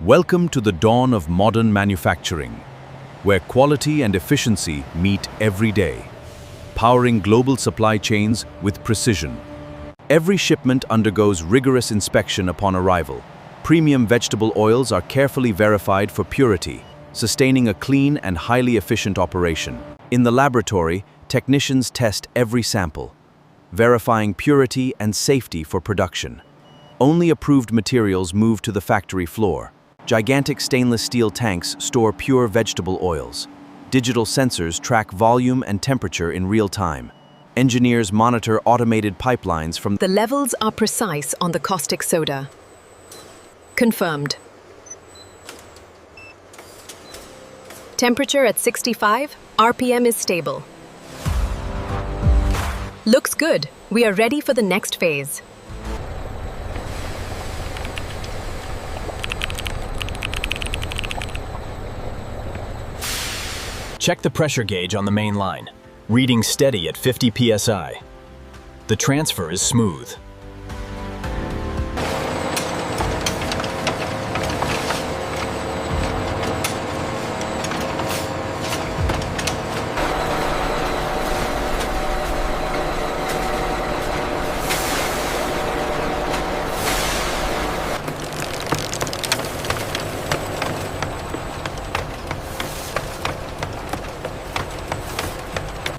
Welcome to the dawn of modern manufacturing, where quality and efficiency meet every day, powering global supply chains with precision. Every shipment undergoes rigorous inspection upon arrival. Premium vegetable oils are carefully verified for purity, sustaining a clean and highly efficient operation. In the laboratory, technicians test every sample, verifying purity and safety for production. Only approved materials move to the factory floor. Gigantic stainless steel tanks store pure vegetable oils. Digital sensors track volume and temperature in real time. Engineers monitor automated pipelines from The levels are precise on the caustic soda. Confirmed. Temperature at 65, RPM is stable. Looks good. We are ready for the next phase. Check the pressure gauge on the main line, reading steady at 50 psi. The transfer is smooth.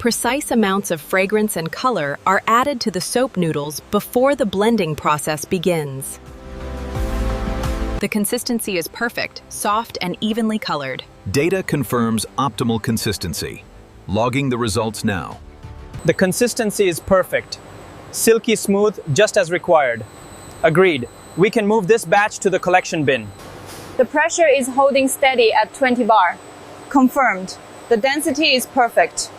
Precise amounts of fragrance and color are added to the soap noodles before the blending process begins. The consistency is perfect, soft and evenly colored. Data confirms optimal consistency. Logging the results now. The consistency is perfect. Silky smooth, just as required. Agreed. We can move this batch to the collection bin. The pressure is holding steady at 20 bar. Confirmed. The density is perfect.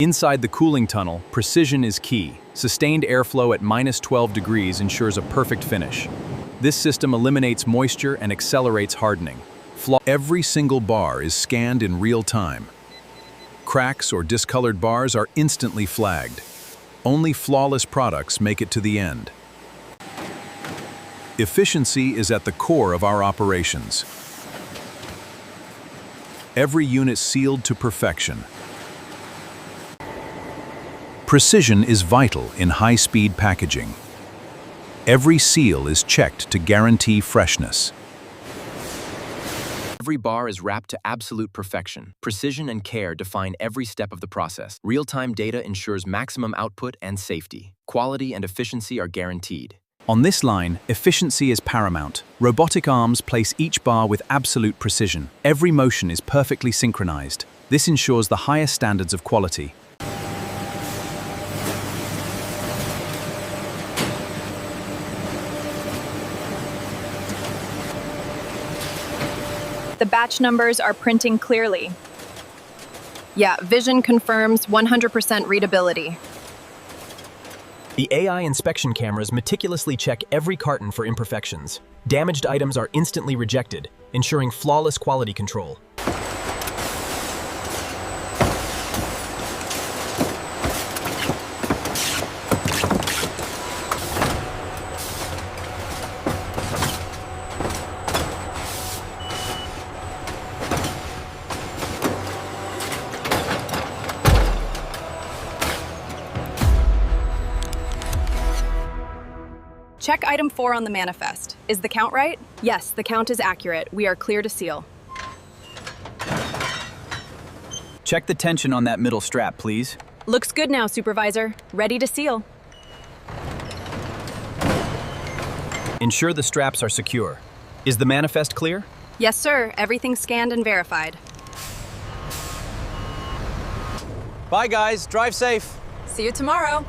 Inside the cooling tunnel, precision is key. Sustained airflow at -12 degrees ensures a perfect finish. This system eliminates moisture and accelerates hardening. Every single bar is scanned in real time. Cracks or discolored bars are instantly flagged. Only flawless products make it to the end. Efficiency is at the core of our operations. Every unit sealed to perfection. Precision is vital in high-speed packaging. Every seal is checked to guarantee freshness. Every bar is wrapped to absolute perfection. Precision and care define every step of the process. Real-time data ensures maximum output and safety. Quality and efficiency are guaranteed. On this line, efficiency is paramount. Robotic arms place each bar with absolute precision. Every motion is perfectly synchronized. This ensures the highest standards of quality. The batch numbers are printing clearly. Yeah, vision confirms 100% readability. The AI inspection cameras meticulously check every carton for imperfections. Damaged items are instantly rejected, ensuring flawless quality control. Check item 4 on the manifest. Is the count right? Yes, the count is accurate. We are clear to seal. Check the tension on that middle strap, please. Looks good now, Supervisor. Ready to seal. Ensure the straps are secure. Is the manifest clear? Yes, sir. Everything's scanned and verified. Bye, guys. Drive safe. See you tomorrow.